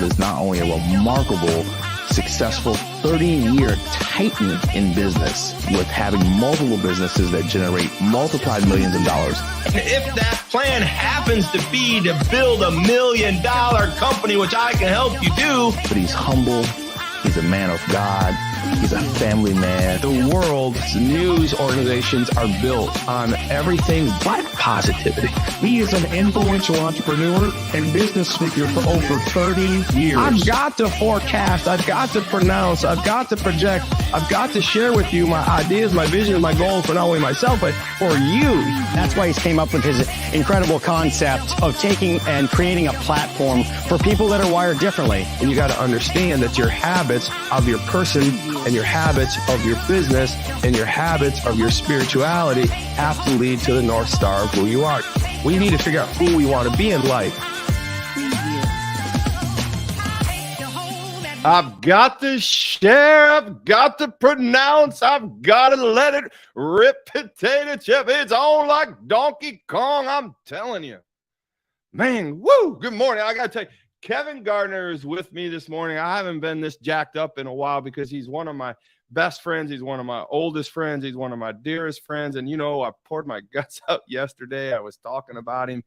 Todd is not only a remarkable, successful 30-year titan in business with having multiple businesses that generate multiplied millions of dollars. And if that plan happens to be to build $1 million company, which I can help you do. But he's humble. He's a man of God. He's a family man. The world's news organizations are built on everything but positivity. He is an influential entrepreneur and business speaker for over 30 years. I've got to forecast. I've got to pronounce. I've got to project. I've got to share with you my ideas, my vision, my goals for not only myself, but for you. That's why he's came up with his incredible concept of taking and creating a platform for people that are wired differently. And you got to understand that your habits of your person and your habits of your business and your habits of your spirituality have to lead to the North Star of who you are. We need to figure out who we want to be in life. I've got to share, I've got to pronounce, I've got to let it rip, potato chip. It's on like Donkey Kong, I'm telling you. Man, woo, good morning. I got to tell you, Kevin Gardner is with me this morning. I haven't been this jacked up in a while because he's one of my best friends. He's one of my oldest friends. He's one of my dearest friends. And, you know, I poured my guts out yesterday. I was talking about him,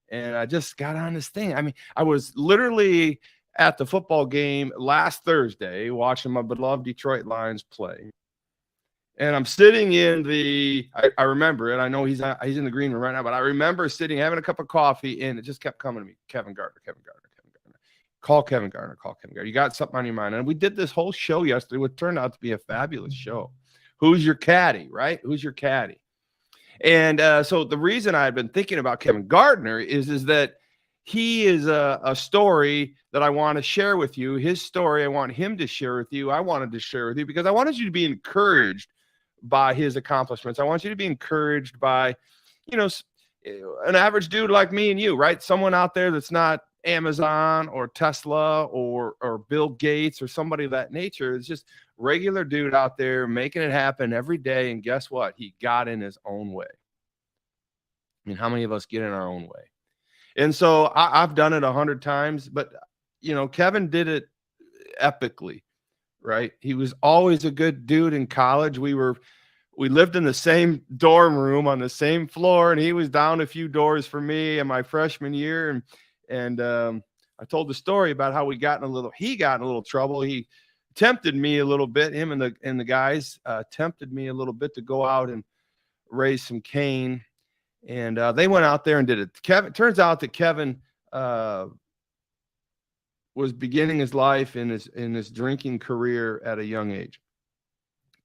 and I just got on this thing. I mean, I was literally at the football game last Thursday watching my beloved Detroit Lions play. And I'm sitting in I remember it. I know he's in the green room right now, but I remember sitting, having a cup of coffee, and it just kept coming to me. Kevin Gardner. Call Kevin Gardner. You got something on your mind. And we did this whole show yesterday, which turned out to be a fabulous show. Who's your caddy, right? Who's your caddy? And so the reason I had been thinking about Kevin Gardner is that he is a story that I want to share with you. His story, I want him to share with you. I wanted to share with you because I wanted you to be encouraged by his accomplishments. I want you to be encouraged by, you know, an average dude like me and you, right? Someone out there that's not Amazon or Tesla or Bill Gates or somebody of that nature. It's just regular dude out there making it happen every day. And guess what? He got in his own way. I mean, how many of us get in our own way? And so I've done it 100 times, but you know, Kevin did it epically, right? He was always a good dude in college. We lived in the same dorm room on the same floor, and he was down a few doors from me in my freshman year. And I told the story about how he got in a little trouble. He tempted me a little bit. Him and the guys tempted me a little bit to go out and raise some cane. And they went out there and did it. Turns out that Kevin was beginning his life in his drinking career at a young age.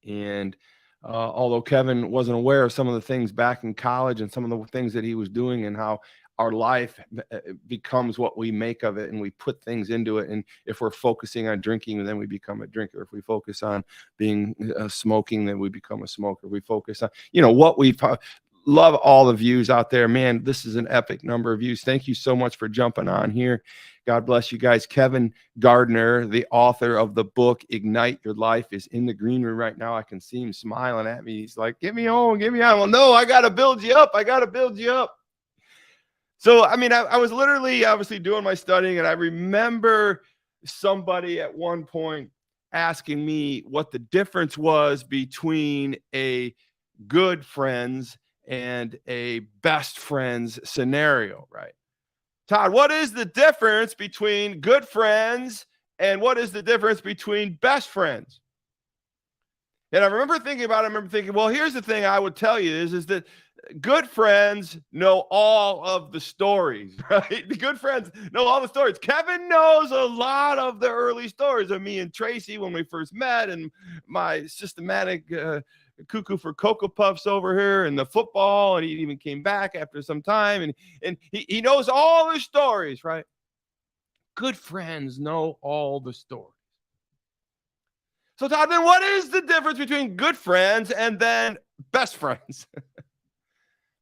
And although Kevin wasn't aware of some of the things back in college and some of the things that he was doing and how our life becomes what we make of it, and we put things into it. And if we're focusing on drinking, then we become a drinker. If we focus on being smoking, then we become a smoker. We focus on, you know, what we love. All the views out there, man. This is an epic number of views. Thank you so much for jumping on here. God bless you guys. Kevin Gardner, the author of the book Ignite Your Life, is in the green room right now. I can see him smiling at me. He's like, "Get me on, get me on." Well, no, I got to build you up. So, I mean, I was literally obviously doing my studying, and I remember somebody at one point asking me what the difference was between a good friends and a best friends scenario, right? Todd, what is the difference between good friends and what is the difference between best friends? And I remember thinking about it. Well, here's the thing I would tell you is that good friends know all of the stories, right? The good friends know all the stories. Kevin knows a lot of the early stories of me and Tracy when we first met, and my systematic cuckoo for Cocoa Puffs over here, and the football, and he even came back after some time, and he knows all the stories, right? Good friends know all the stories. So Todd, then what is the difference between good friends and then best friends?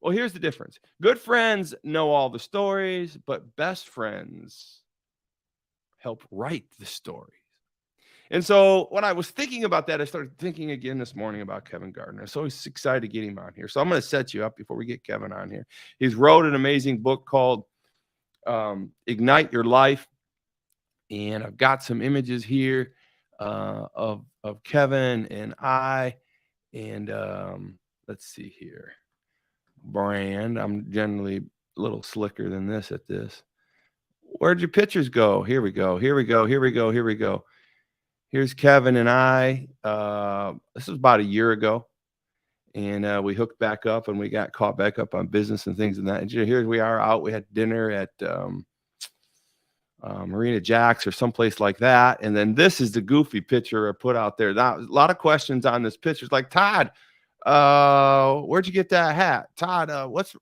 Well, here's the difference. Good friends know all the stories, but best friends help write the stories. And so when I was thinking about that, I started thinking again this morning about Kevin Gardner. So I was excited to get him on here. So I'm going to set you up before we get Kevin on here. He's wrote an amazing book called Ignite Your Life. And I've got some images here of Kevin and I. And let's see here. Brand. I'm generally a little slicker than this at this. Where'd your pictures go? Here we go. Here we go. Here we go. Here we go. Here's Kevin and I. This was about a year ago. And we hooked back up and we got caught back up on business and things and that. And here we are out. We had dinner at Marina Jack's or someplace like that. And then this is the goofy picture I put out there. Now, a lot of questions on this picture. It's like, Todd, where'd you get that hat? Todd, what's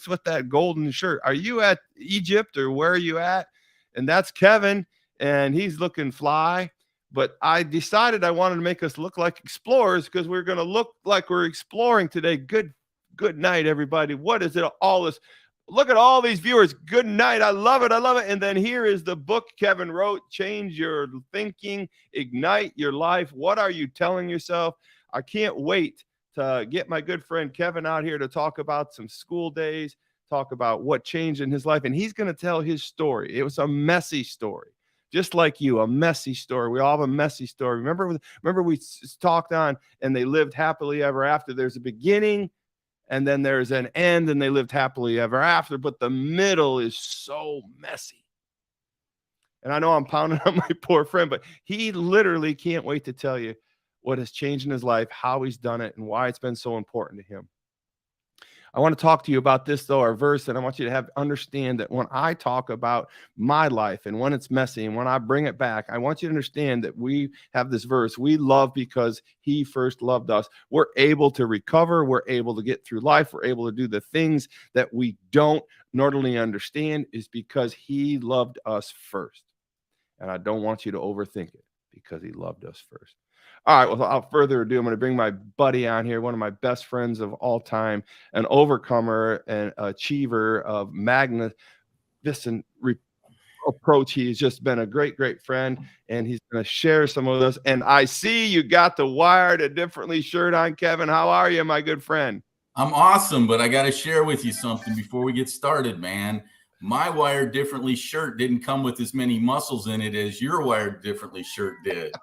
with that golden shirt? Are you at Egypt or where are you at? And that's Kevin, and he's looking fly. But I decided I wanted to make us look like explorers because we're going to look like we're exploring today. Good night, everybody. What is it? All this. Look at all these viewers. Good night. I love it. I love it. And then here is the book Kevin wrote, Change Your Thinking, Ignite Your Life. What are you telling yourself? I can't wait to get my good friend Kevin out here to talk about some school days, talk about what changed in his life. And he's going to tell his story. It was a messy story. Just like you, a messy story. We all have a messy story. Remember we talked on and they lived happily ever after. There's a beginning and then there's an end and they lived happily ever after. But the middle is so messy. And I know I'm pounding on my poor friend, but he literally can't wait to tell you what has changed in his life, how he's done it, and why it's been so important to him. I want to talk to you about this, though, our verse, and I want you to understand that when I talk about my life and when it's messy and when I bring it back, I want you to understand that we have this verse. We love because he first loved us. We're able to recover. We're able to get through life. We're able to do the things that we don't normally understand is because he loved us first. And I don't want you to overthink it because he loved us first. All right, well, without further ado, I'm going to bring my buddy on here, one of my best friends of all time, an overcomer and achiever of magnificent approach. He has just been a great, great friend, and he's going to share some of this. And I see you got the Wired a Differently shirt on, Kevin. How are you, my good friend? I'm awesome, but I got to share with you something before we get started, man. My Wired Differently shirt didn't come with as many muscles in it as your Wired Differently shirt did.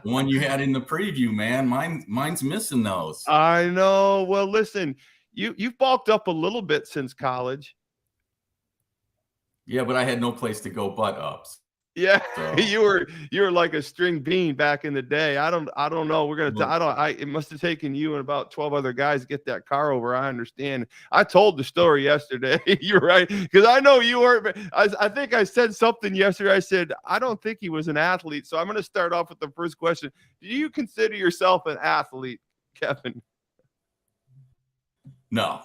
The one you had in the preview, man. Mine's missing those. I know. Well, listen, you've bulked up a little bit since college. Yeah, but I had no place to go but ups. Yeah, so. you were like a string bean back in the day. I don't know. We're gonna. It must have taken you and about 12 other guys to get that car over. I understand. I told the story yesterday. You're right, because I know you weren't. I think I said something yesterday. I said I don't think he was an athlete. So I'm going to start off with the first question. Do you consider yourself an athlete, Kevin? No.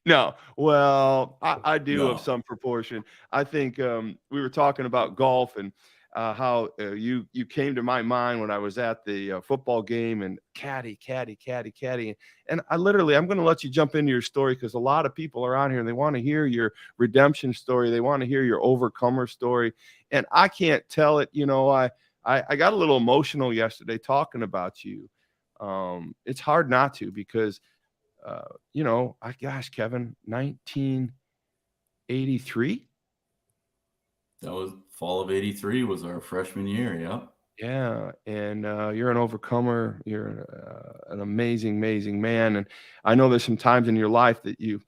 No, well, I do of some proportion. I think we were talking about golf and how you came to my mind when I was at the football game and caddy. And I'm going to let you jump into your story because a lot of people are on here and they want to hear your redemption story. They want to hear your overcomer story. And I can't tell it. You know, I got a little emotional yesterday talking about you. It's hard not to because gosh, Kevin, 1983. That was fall of 83 was our freshman year. Yeah. Yeah. And you're an overcomer. You're an amazing, amazing man. And I know there's some times in your life that you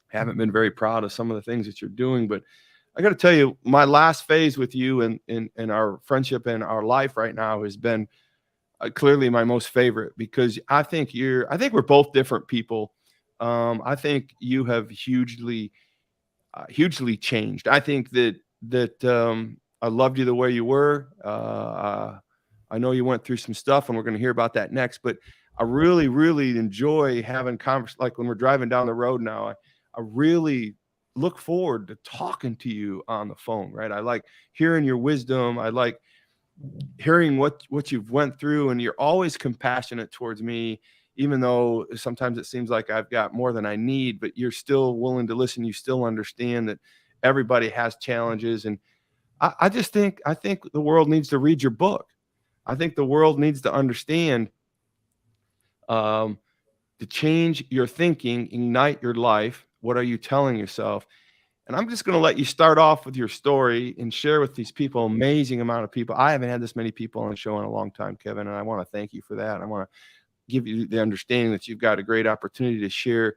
haven't been very proud of some of the things that you're doing, but I got to tell you, my last phase with you and in our friendship and our life right now has been clearly my most favorite because I think we're both different people. I think you have hugely changed. I think that I loved you the way you were. I know you went through some stuff and we're going to hear about that next, but I really, really enjoy having conversations. Like when we're driving down the road now, I really look forward to talking to you on the phone, right? I like hearing your wisdom. I like hearing what you've went through, and you're always compassionate towards me, even though sometimes it seems like I've got more than I need, but you're still willing to listen. You still understand that everybody has challenges. And I think the world needs to read your book. I think the world needs to understand to change your thinking, ignite your life. What are you telling yourself? And I'm just going to let you start off with your story and share with these people, amazing amount of people. I haven't had this many people on the show in a long time, Kevin, and I want to thank you for that. I want to give you the understanding that you've got a great opportunity to share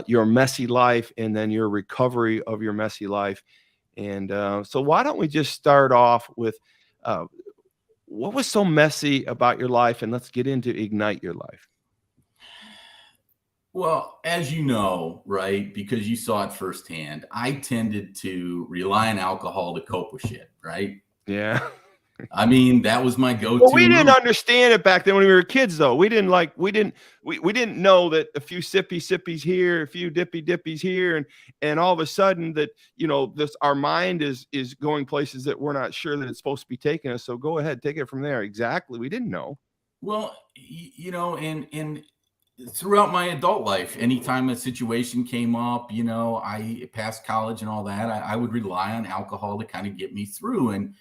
your messy life and then your recovery of your messy life. And so why don't we just start off with what was so messy about your life, and let's get into ignite your life. Well, as you know, right, because you saw it firsthand, I tended to rely on alcohol to cope with shit, right? Yeah. I mean, that was my go-to. Well, we didn't understand it back then when we were kids, though. We didn't know that a few sippies here, a few dippies here, and all of a sudden that, you know, our mind is going places that we're not sure that it's supposed to be taking us. So go ahead, take it from there. Exactly. We didn't know. Well, you know, and throughout my adult life, anytime a situation came up, you know, I passed college and all that, I would rely on alcohol to kind of get me through. And,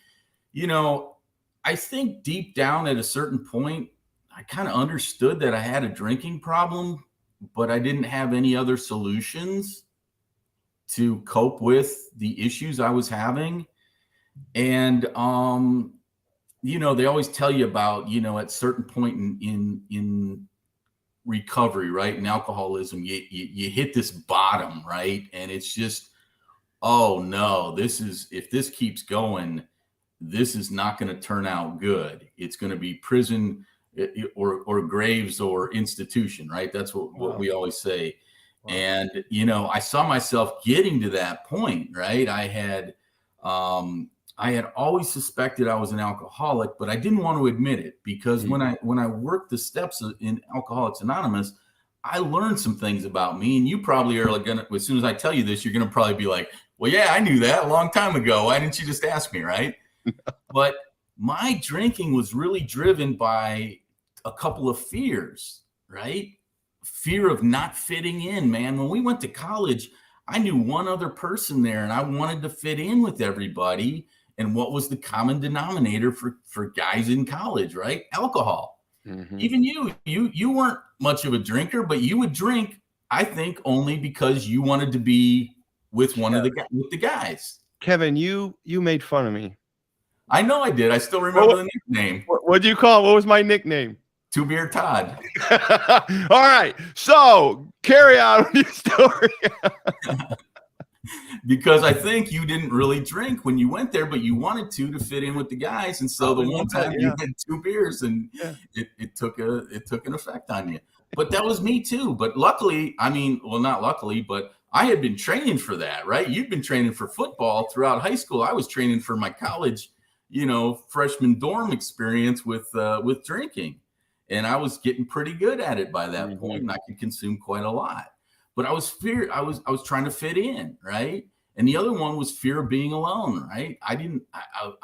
you know, I think deep down at a certain point, I kind of understood that I had a drinking problem, but I didn't have any other solutions to cope with the issues I was having. And, you know, they always tell you about, you know, at certain point in recovery, right? In alcoholism, you hit this bottom, right? And it's just, oh no, if this keeps going, this is not going to turn out good. It's going to be prison or graves or institution, right? That's what we always say. Wow. And, you know, I saw myself getting to that point, right? I had always suspected I was an alcoholic, but I didn't want to admit it because when I worked the steps in Alcoholics Anonymous, I learned some things about me. And you probably are gonna, as soon as I tell you this, you're gonna probably be like, well, yeah, I knew that a long time ago. Why didn't you just ask me, right? But my drinking was really driven by a couple of fears, right? Fear of not fitting in, man. When we went to college, I knew one other person there and I wanted to fit in with everybody. And what was the common denominator for guys in college, right? Alcohol. Mm-hmm. Even you weren't much of a drinker, but you would drink, I think, only because you wanted to be with with the guys. Kevin, you made fun of me. I know I did. I still remember the nickname. What do you call it? What was my nickname? Two Beer Todd. All right. So carry on with your story. Because I think you didn't really drink when you went there, but you wanted to fit in with the guys. And so the one time you had 2 beers and it took an effect on you. But that was me too. But luckily, I mean, well, not luckily, but I had been training for that, right? You'd been training for football throughout high school. I was training for my college, you know, freshman dorm experience with drinking. And I was getting pretty good at it by that point, and I could consume quite a lot. But I was trying to fit in, right? And the other one was fear of being alone, right? I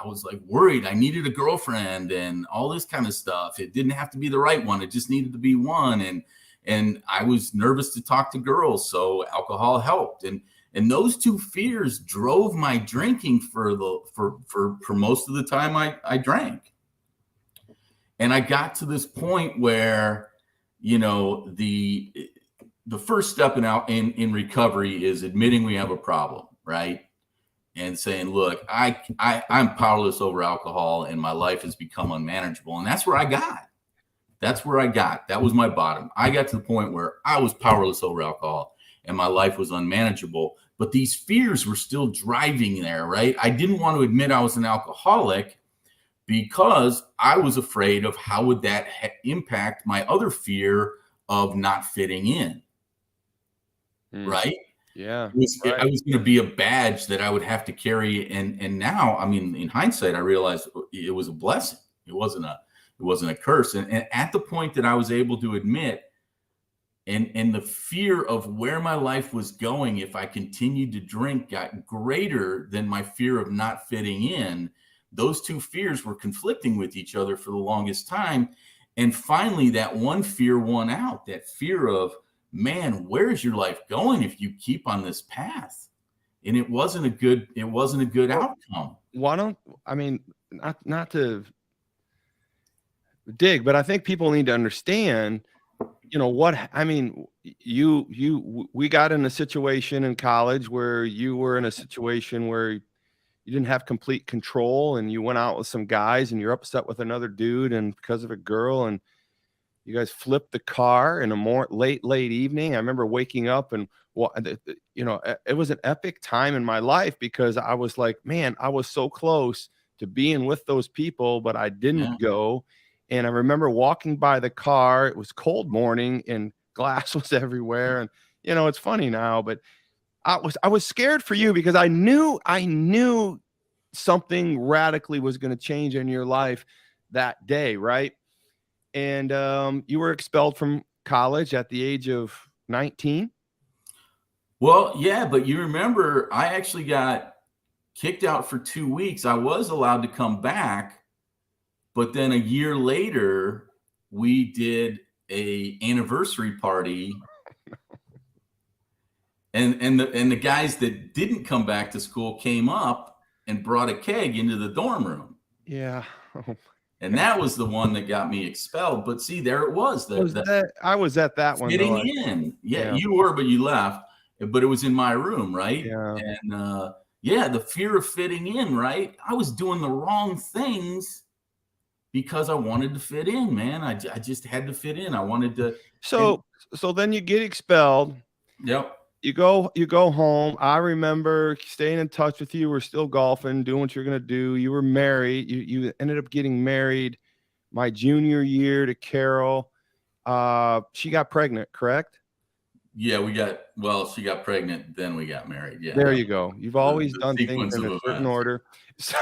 was like worried. I needed a girlfriend and all this kind of stuff. It didn't have to be the right one. It just needed to be one. And I was nervous to talk to girls. So alcohol helped. And those 2 fears drove my drinking for most of the time I drank. And I got to this point where, you know, the first step in recovery is admitting we have a problem, right? And saying, look, I'm powerless over alcohol and my life has become unmanageable. And that's where I got. That was my bottom. I got to the point where I was powerless over alcohol and my life was unmanageable. But these fears were still driving there, right? I didn't want to admit I was an alcoholic because I was afraid of how would that impact my other fear of not fitting in. Right? Yeah. I was going to be a badge that I would have to carry. And now, I mean, in hindsight, I realized it was a blessing. It wasn't a curse. And at the point that I was able to admit and the fear of where my life was going if I continued to drink got greater than my fear of not fitting in, those 2 fears were conflicting with each other for the longest time. And finally, that one fear won out, that fear of, man, where's your life going if you keep on this path? And it wasn't a good outcome. Not to dig, but I think people need to understand you know what, I mean, we got in a situation in college where you were in a situation where you didn't have complete control, and you went out with some guys and you're upset with another dude and because of a girl, and you guys flipped the car in a more late evening. I remember waking up and you know, it was an epic time in my life because I was like, man, I was so close to being with those people, but I didn't go. And I remember walking by the car. It was cold morning and glass was everywhere. And you know, it's funny now, but I was scared for you because I knew something radically was going to change in your life that day, right? And you were expelled from college at the age of 19. Well, yeah, but you remember I actually got kicked out for 2 weeks. I was allowed to come back, but then a year later, we did a anniversary party, and the guys that didn't come back to school came up and brought a keg into the dorm room. Yeah. And that was the one that got me expelled. But see, there it was. I was at that one. Fitting in. Yeah, you were, but you left. But it was in my room, right? Yeah. And yeah, the fear of fitting in, right? I was doing the wrong things because I wanted to fit in, man. I just had to fit in. I wanted to. So then you get expelled. Yep. You go home. I remember staying in touch with you. We're still golfing, doing what you're going to do. You were married. You ended up getting married my junior year to Carol. She got pregnant, correct? Yeah, she got pregnant, then we got married. Yeah. There you go. You've always done things in a certain order. So,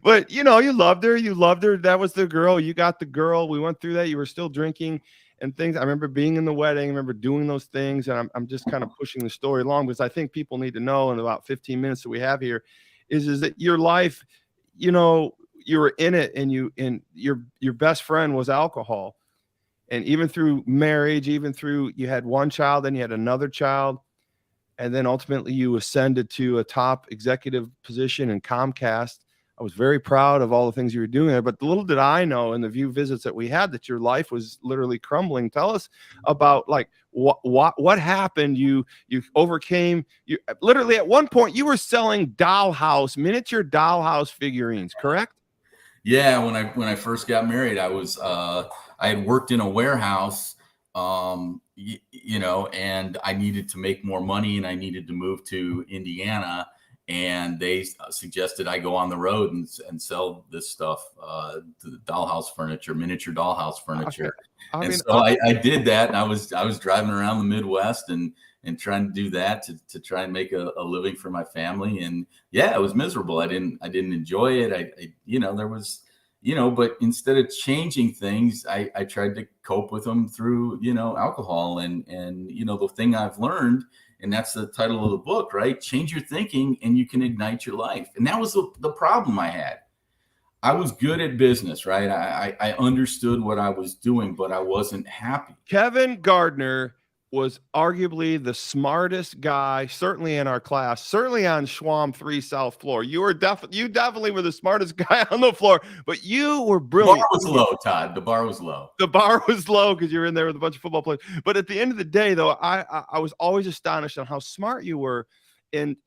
but you know, you loved her. That was the girl. You got the girl. We went through that. You were still drinking and things. I remember being in the wedding. I remember doing those things. And I'm just kind of pushing the story along because I think people need to know in about 15 minutes that we have here is that your life, you know, you were in it, and your best friend was alcohol. And even through marriage, even through you had one child, then you had another child, and then ultimately you ascended to a top executive position in Comcast. I was very proud of all the things you were doing there, but little did I know in the few visits that we had that your life was literally crumbling. Tell us about like what happened. You overcame. You literally at one point you were selling miniature dollhouse figurines, correct? Yeah, when I first got married, I had worked in a warehouse, you know, and I needed to make more money, and I needed to move to Indiana, and they suggested I go on the road and sell this stuff, the dollhouse furniture, miniature dollhouse furniture. Okay. I did that, and I was driving around the Midwest and trying to do that to try and make a living for my family. And yeah, it was miserable. I didn't enjoy it. I you know, there was, you know, but instead of changing things, I tried to cope with them through, you know, alcohol and, you know, the thing I've learned, and that's the title of the book, right? Change your thinking and you can ignite your life. And that was the problem I had. I was good at business, right? I understood what I was doing, but I wasn't happy. Kevin Gardner was arguably the smartest guy, certainly in our class, certainly on Schwam 3 South floor. You definitely were the smartest guy on the floor, but you were brilliant. The bar was low, Todd. The bar was low. The bar was low because you were in there with a bunch of football players. But at the end of the day, though, I was always astonished on how smart you were. And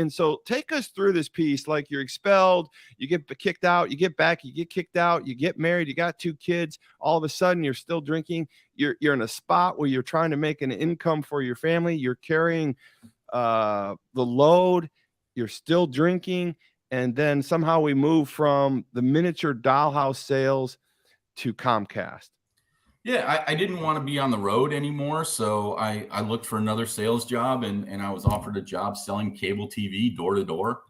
so take us through this piece. Like, you're expelled, you get kicked out, you get back, you get kicked out, you get married, you got 2 kids. All of a sudden, you're still drinking. You're in a spot where you're trying to make an income for your family. You're carrying the load. You're still drinking. And then somehow we move from the miniature dollhouse sales to Comcast. Yeah, I didn't want to be on the road anymore, so I looked for another sales job, and I was offered a job selling cable TV door to door.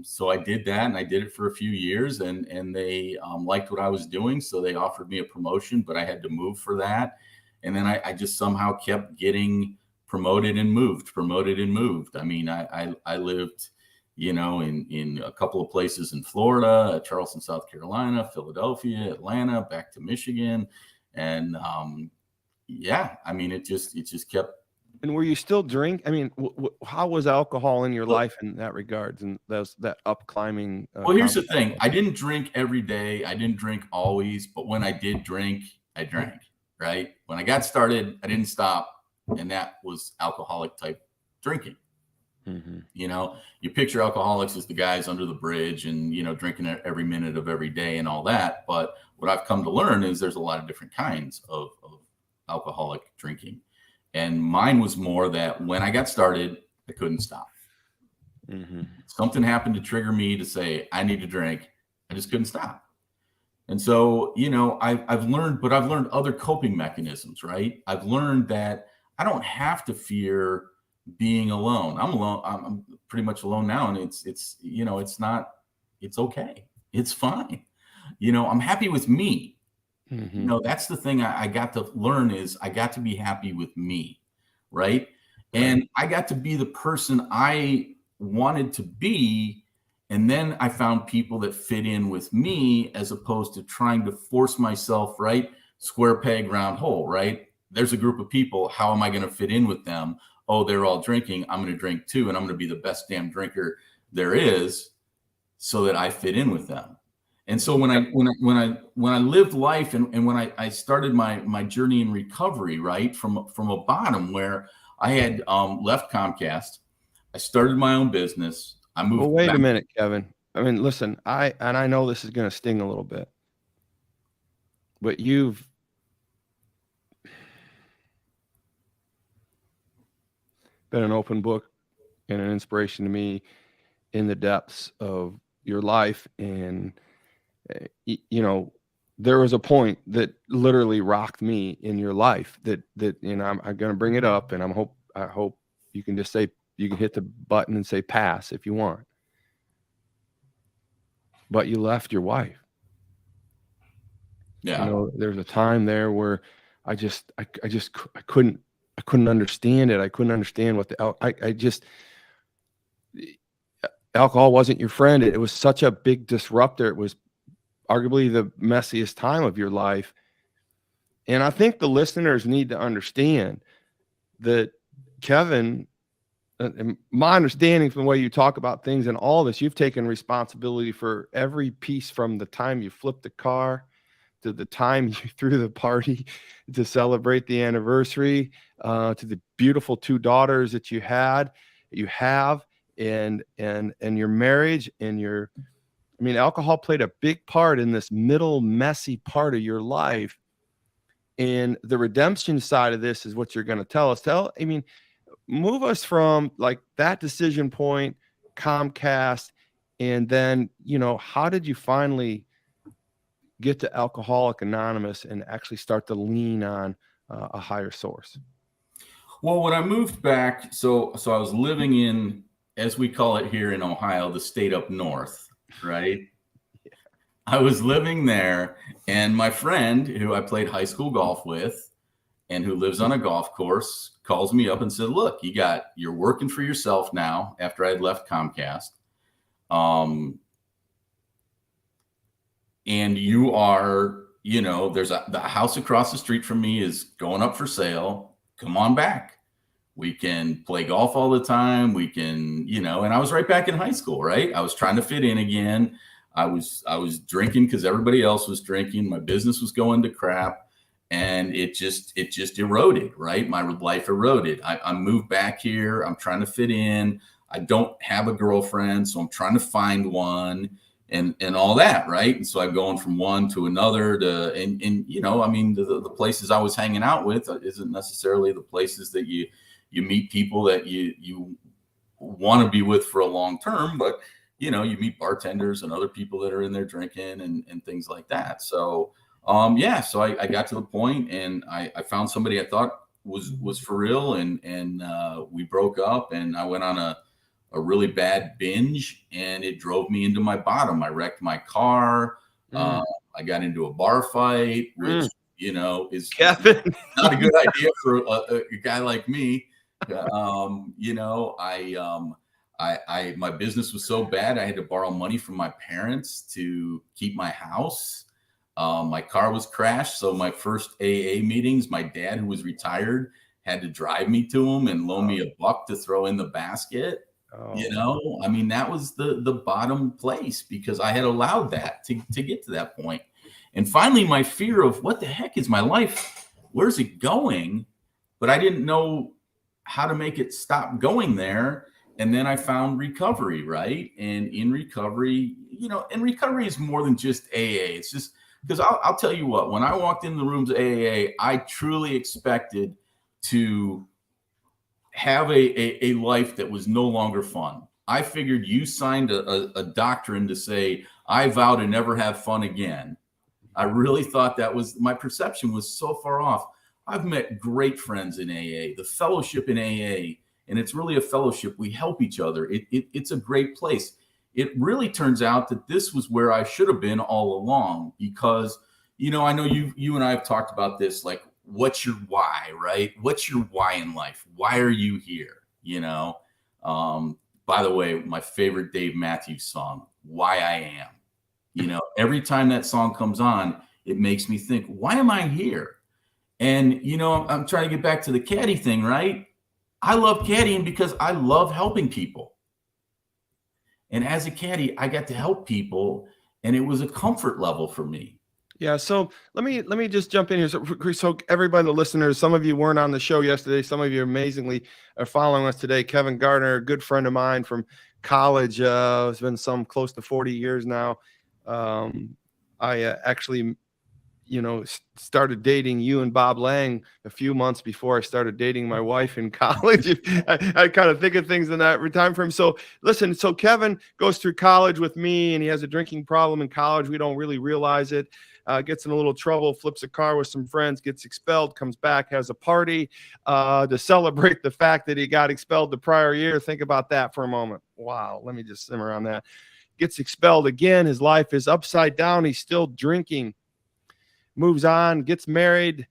So I did that, and I did it for a few years, and they liked what I was doing, so they offered me a promotion, but I had to move for that. And then I just somehow kept getting promoted and moved. I mean, I lived, you know, in a couple of places in Florida, Charleston, South Carolina, Philadelphia, Atlanta, back to Michigan. And yeah, I mean, it just kept. And were you still drink? I mean, how was alcohol in your life in that regards? And that up climbing? Well, here's the thing. I didn't drink every day. I didn't drink always, but when I did drink, I drank, right? When I got started, I didn't stop. And that was alcoholic type drinking. Mm-hmm. You know, you picture alcoholics as the guys under the bridge and, you know, drinking every minute of every day and all that. But what I've come to learn is there's a lot of different kinds of alcoholic drinking. And mine was more that when I got started, I couldn't stop. Mm-hmm. Something happened to trigger me to say, I need to drink. I just couldn't stop. And so, you know, I've learned other coping mechanisms, right? I've learned that I don't have to fear being alone. I'm alone. I'm pretty much alone now. And it's, you know, it's okay. It's fine. You know, I'm happy with me. Mm-hmm. You know, that's the thing I got to learn is I got to be happy with me. Right. And I got to be the person I wanted to be. And then I found people that fit in with me as opposed to trying to force myself, right? Square peg, round hole, right? There's a group of people. How am I going to fit in with them? Oh, they're all drinking. I'm going to drink too. And I'm going to be the best damn drinker there is so that I fit in with them. And so when I lived life and when I started my journey in recovery, right, from a bottom where I had left Comcast, I started my own business. I moved. Well, wait a minute, Kevin. I mean, listen, I know this is going to sting a little bit, but you've been an open book and an inspiration to me in the depths of your life. And, you know, there was a point that literally rocked me in your life that, you know, I'm going to bring it up and I hope you can just say, you can hit the button and say pass if you want. But you left your wife. Yeah. You know, there's a time there where I couldn't understand it. I couldn't understand what alcohol wasn't your friend. It was such a big disruptor. It was arguably the messiest time of your life. And I think the listeners need to understand that Kevin, and my understanding from the way you talk about things and all this, you've taken responsibility for every piece from the time you flipped the car to the time you threw the party to celebrate the anniversary, to the beautiful 2 daughters that you have, and your marriage and alcohol played a big part in this middle messy part of your life. And the redemption side of this is what you're going to tell us. Move us from like that decision point, Comcast, and then, you know, how did you finally get to Alcoholics Anonymous and actually start to lean on a higher source? Well, when I moved back, so I was living in, as we call it here in Ohio, the state up north, right? Yeah. I was living there, and my friend who I played high school golf with and who lives on a golf course calls me up and said, look, you're working for yourself now after I had left Comcast. And you are, you know, the house across the street from me is going up for sale. Come on back. We can play golf all the time. We can, you know, and I was right back in high school, right? I was trying to fit in again. I was drinking because everybody else was drinking. My business was going to crap. And it just eroded, right? My life eroded. I moved back here. I'm trying to fit in. I don't have a girlfriend, so I'm trying to find one and all that, right? And so I'm going from one to another and you know, I mean, the places I was hanging out with isn't necessarily the places that you meet people that you want to be with for a long term, but you know, you meet bartenders and other people that are in there drinking and things like that. So so I got to the point and I found somebody I thought was for real and we broke up and I went on a really bad binge and it drove me into my bottom. I wrecked my car. I got into a bar fight, which, you know, is Kevin. not a good idea for a guy like me. You know, my business was so bad. I had to borrow money from my parents to keep my house. My car was crashed. So my first AA meetings, my dad, who was retired, had to drive me to him and loan me $1 to throw in the basket. You know, that was the bottom place because I had allowed that to get to that point. And finally, my fear of what the heck is my life? Where's it going? But I didn't know how to make it stop going there. And then I found recovery, right? And in recovery, and recovery is more than just AA. It's just because I'll tell you what, when I walked in the rooms of AA, I truly expected to have a life that was no longer fun. I figured you signed a doctrine to say, I vow to never have fun again. I really thought that was, my perception was so far off. I've met great friends in AA, the fellowship in AA, and it's really a fellowship. We help each other. It's a great place. It really turns out that this was where I should have been all along, because, I know you and I have talked about this, like, what's your why, right? What's your why in life? Why are you here? By the way, my favorite Dave Matthews song, Why I Am. Every time that song comes on, it makes me think, why am I here? And, I'm trying to get back to the caddy thing, right? I love caddying because I love helping people. And as a caddy, I got to help people, and it was a comfort level for me. Yeah. So let me just jump in here. So everybody, the listeners, some of you weren't on the show yesterday. Some of you amazingly are following us today. Kevin Gardner, a good friend of mine from college. It's been some close to 40 years now. I actually, started dating you and Bob Lang a few months before I started dating my wife in college. I kind of think of things in that time frame. So listen, so Kevin goes through college with me, and he has a drinking problem in college. We don't really realize it. Gets in a little trouble, flips a car with some friends, gets expelled, comes back, has a party to celebrate the fact that he got expelled the prior year. Think about that for a moment. Wow. Let me just simmer on that. Gets expelled again. His life is upside down. He's still drinking. Moves on, gets married,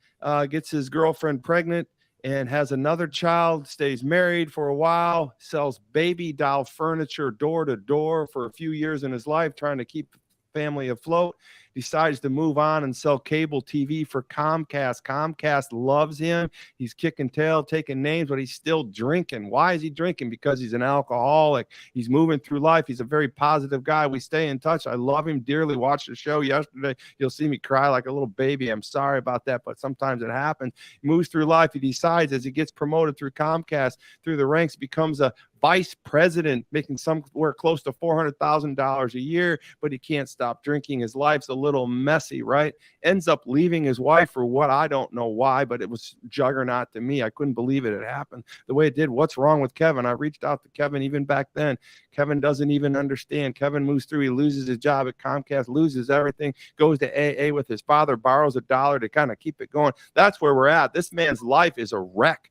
gets his girlfriend pregnant, and has another child, stays married for a while, sells baby doll furniture door to door for a few years in his life, trying to keep the family afloat. Decides to move on and sell cable TV for Comcast. Comcast loves him. He's kicking tail, taking names, but he's still drinking. Why is he drinking? Because he's an alcoholic. He's moving through life. He's a very positive guy. We stay in touch. I love him dearly. Watched the show yesterday. You'll see me cry like a little baby. I'm sorry about that, but sometimes it happens. He moves through life. He decides, as he gets promoted through Comcast, through the ranks, becomes a vice president, making somewhere close to $400,000 a year, but he can't stop drinking. His life's a little messy, right? Ends up leaving his wife for what, I don't know why, but it was juggernaut to me. I couldn't believe it had happened the way it did. What's wrong with Kevin? I reached out to Kevin even back then. Kevin doesn't even understand. Kevin moves through. He loses his job at Comcast, loses everything, goes to AA with his father, borrows $1 to kind of keep it going. That's where we're at. This man's life is a wreck.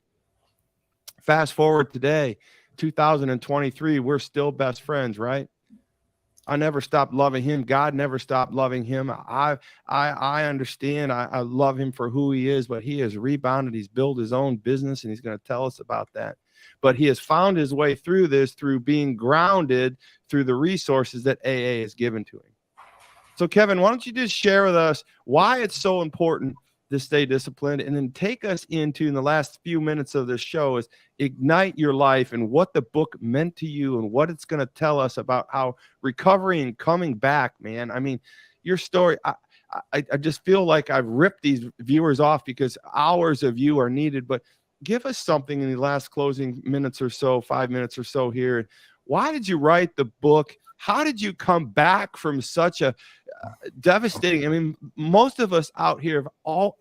Fast forward today, 2023, we're still best friends, right? I never stopped loving him. God never stopped loving him. I understand. I love him for who he is, but he has rebounded. He's built his own business, and he's going to tell us about that. But he has found his way through this through being grounded through the resources that AA has given to him. So, Kevin, why don't you just share with us why it's so important to stay disciplined, and then take us into, in the last few minutes of this show, is Ignite Your Life and what the book meant to you and what it's going to tell us about how recovery and coming back, man. I mean, your story, I just feel like I've ripped these viewers off because hours of you are needed, but give us something in the last closing minutes or so, 5 minutes or so here. Why did you write the book? How did you come back from such a devastating? I mean, most of us out here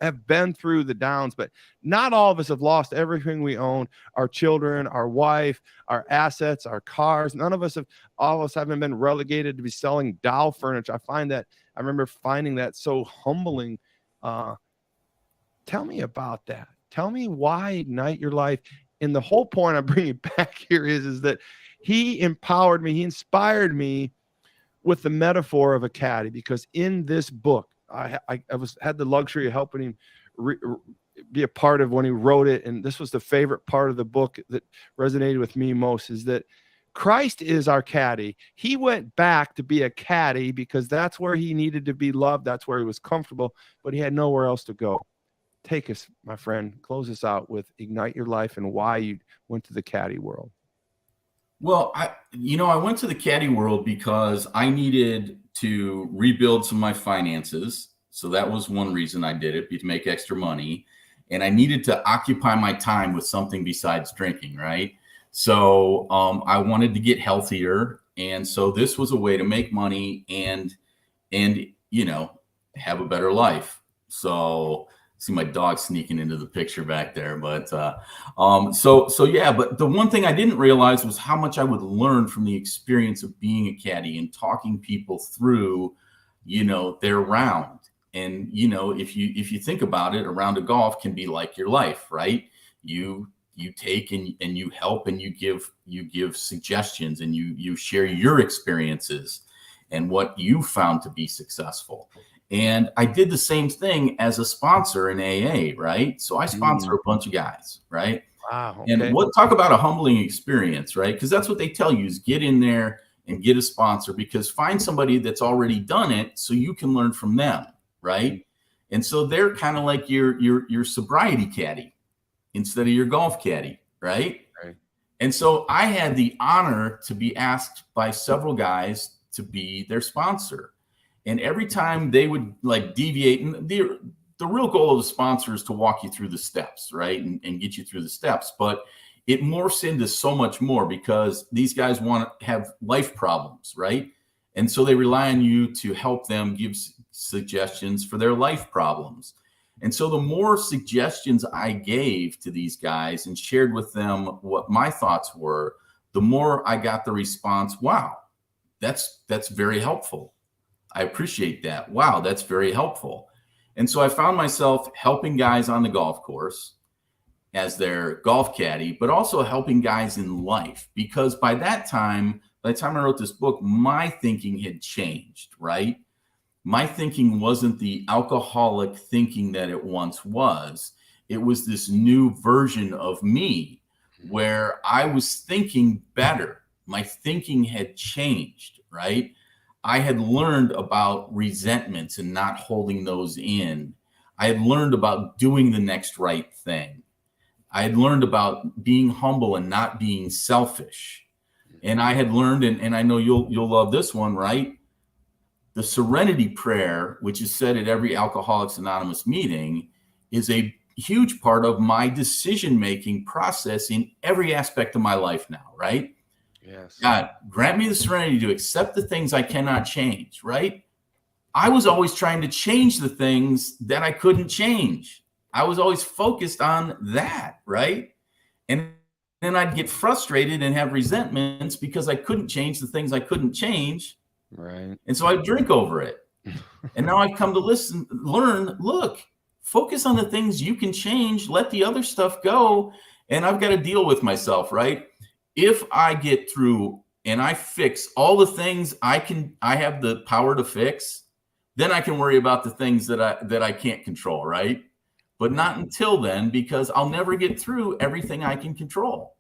have been through the downs, but not all of us have lost everything we own, our children, our wife, our assets, our cars. All of us haven't been relegated to be selling doll furniture. I remember finding that so humbling. Tell me about that. Tell me why Ignite Your Life. And the whole point I'm bringing back here is that he empowered me. He inspired me with the metaphor of a caddy, because in this book, I had the luxury of helping him be a part of when he wrote it. And this was the favorite part of the book that resonated with me most, is that Christ is our caddy. He went back to be a caddy because that's where he needed to be loved. That's where he was comfortable, but he had nowhere else to go. Take us, my friend, close us out with Ignite Your Life and why you went to the caddy world. Well, I went to the caddy world because I needed to rebuild some of my finances So that was one reason I did it, to make extra money. And I needed to occupy my time with something besides drinking, right? So I wanted to get healthier. And so this was a way to make money and have a better life. So see my dog sneaking into the picture back there. But yeah, but the one thing I didn't realize was how much I would learn from the experience of being a caddy and talking people through, their round. And, if you think about it, a round of golf can be like your life, right? You take and you help and you give suggestions and you share your experiences and what you found to be successful. And I did the same thing as a sponsor in AA, right? So I sponsor a bunch of guys, right? Wow. Okay. And talk about a humbling experience, right? Because that's what they tell you is get in there and get a sponsor, because find somebody that's already done it so you can learn from them, right? And so they're kind of like your sobriety caddy instead of your golf caddy, right? Right. And so I had the honor to be asked by several guys to be their sponsor. And every time they would like deviate, and the real goal of the sponsor is to walk you through the steps, right? And get you through the steps. But it morphs into so much more because these guys want to have life problems, right? And so they rely on you to help them give suggestions for their life problems. And so the more suggestions I gave to these guys and shared with them what my thoughts were, the more I got the response, wow, that's very helpful. I appreciate that. Wow, that's very helpful. And so I found myself helping guys on the golf course as their golf caddy, but also helping guys in life. Because by the time I wrote this book, my thinking had changed, right? My thinking wasn't the alcoholic thinking that it once was. It was this new version of me where I was thinking better. My thinking had changed, right? I had learned about resentments and not holding those in. I had learned about doing the next right thing. I had learned about being humble and not being selfish. And I had learned, and I know you'll love this one, right? The serenity prayer, which is said at every Alcoholics Anonymous meeting, is a huge part of my decision-making process in every aspect of my life now, right? Yes. God, grant me the serenity to accept the things I cannot change, right? I was always trying to change the things that I couldn't change. I was always focused on that, right? And then I'd get frustrated and have resentments because I couldn't change the things I couldn't change. Right. And so I'd drink over it. And now I've come to learn, look, focus on the things you can change, let the other stuff go. And I've got to deal with myself, right? If I get through and I fix all the things I have the power to fix, then I can worry about the things that I can't control, right? But not until then, because I'll never get through everything I can control.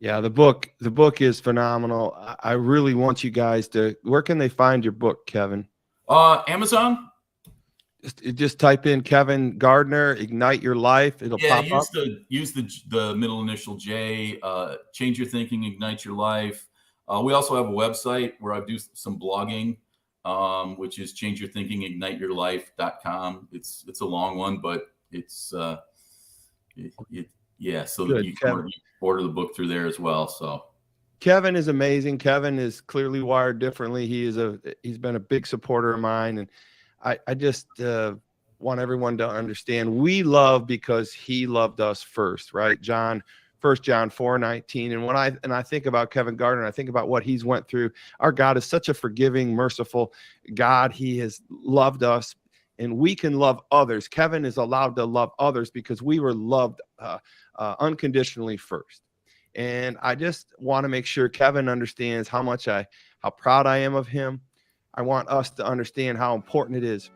Yeah, the book is phenomenal. I really want you guys to. Where can they find your book, Kevin? Amazon. Just type in Kevin Gardner, Ignite Your Life. It'll pop up. Use the middle initial J. Change your thinking, ignite your life. We also have a website where I do some blogging, which is changeyourthinkingigniteyourlife.com. It's a long one, but it's yeah. So Good, you can order the book through there as well. So Kevin is amazing. Kevin is clearly wired differently. He's been a big supporter of mine, and I just want everyone to understand we love because he loved us first, right? 1 John 4:19. And when I think about Kevin Gardner, I think about what he's went through. Our God is such a forgiving, merciful God. He has loved us, and we can love others. Kevin is allowed to love others because we were loved unconditionally first. And I just want to make sure Kevin understands how proud I am of him. I want us to understand how important it is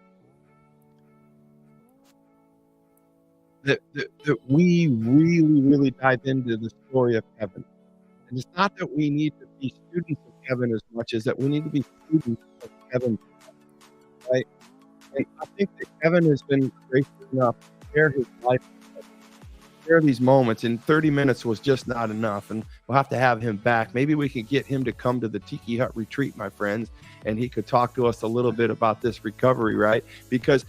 that we really, really dive into the story of Kevin. And it's not that we need to be students of Kevin as much as that we need to be students of Kevin, right? And I think that Kevin has been gracious enough to share his life with us. share these moments, and 30 minutes was just not enough, and we'll have to have him back. Maybe we can get him to come to the Tiki Hut retreat, my friends, and he could talk to us a little bit about this recovery, right? Because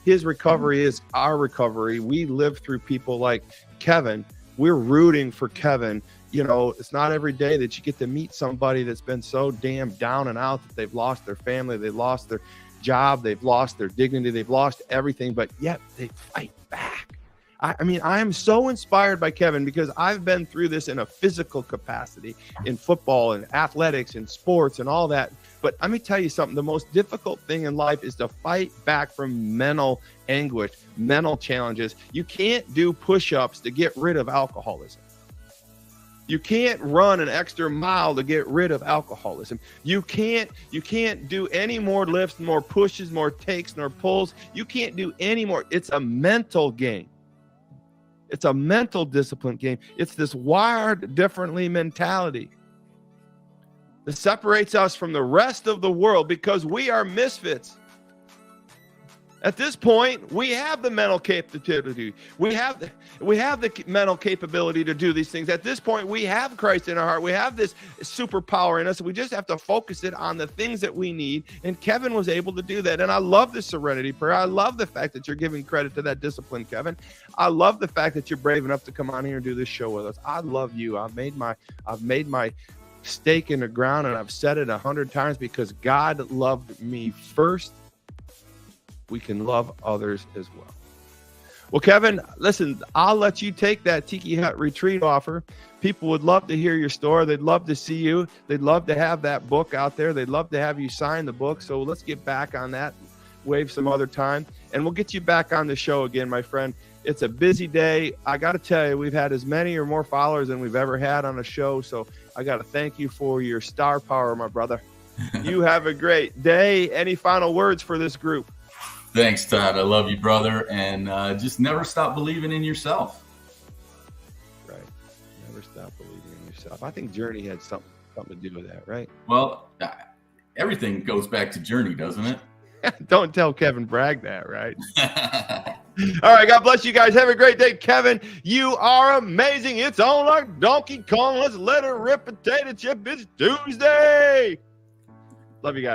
his recovery is our recovery. We live through people like Kevin. We're rooting for Kevin. You know, it's not every day that you get to meet somebody that's been so damn down and out that they've lost their family, they've lost their job, they've lost their dignity, they've lost everything, but yet they fight back. I mean, I am so inspired by Kevin because I've been through this in a physical capacity in football and athletics and sports and all that. But let me tell you something. The most difficult thing in life is to fight back from mental anguish, mental challenges. You can't do push-ups to get rid of alcoholism. You can't run an extra mile to get rid of alcoholism. You can't do any more lifts, more pushes, more takes, nor pulls. You can't do any more. It's a mental game. It's a mental discipline game. It's this wired differently mentality that separates us from the rest of the world because we are misfits. At this point, we have the mental capability. We have the mental capability to do these things. At this point, we have Christ in our heart. We have this superpower in us. We just have to focus it on the things that we need. And Kevin was able to do that. And I love the serenity prayer. I love the fact that you're giving credit to that discipline, Kevin. I love the fact that you're brave enough to come on here and do this show with us. I love you. I've made my stake in the ground, and I've said it 100 times because God loved me first. We can love others as well. Well, Kevin, listen, I'll let you take that Tiki Hut retreat offer. People would love to hear your story. They'd love to see you. They'd love to have that book out there. They'd love to have you sign the book. So let's get back on that wave some other time, and we'll get you back on the show again, my friend. It's a busy day. I got to tell you, we've had as many or more followers than we've ever had on a show. So I got to thank you for your star power, my brother. You have a great day. Any final words for this group? Thanks, Todd. I love you, brother. And just never stop believing in yourself. Right. Never stop believing in yourself. I think Journey had something to do with that, right? Well, everything goes back to Journey, doesn't it? Don't tell Kevin Bragg that, right? All right. God bless you guys. Have a great day. Kevin, you are amazing. It's on like Donkey Kong. Let's let it rip, potato chip. It's Tuesday. Love you guys.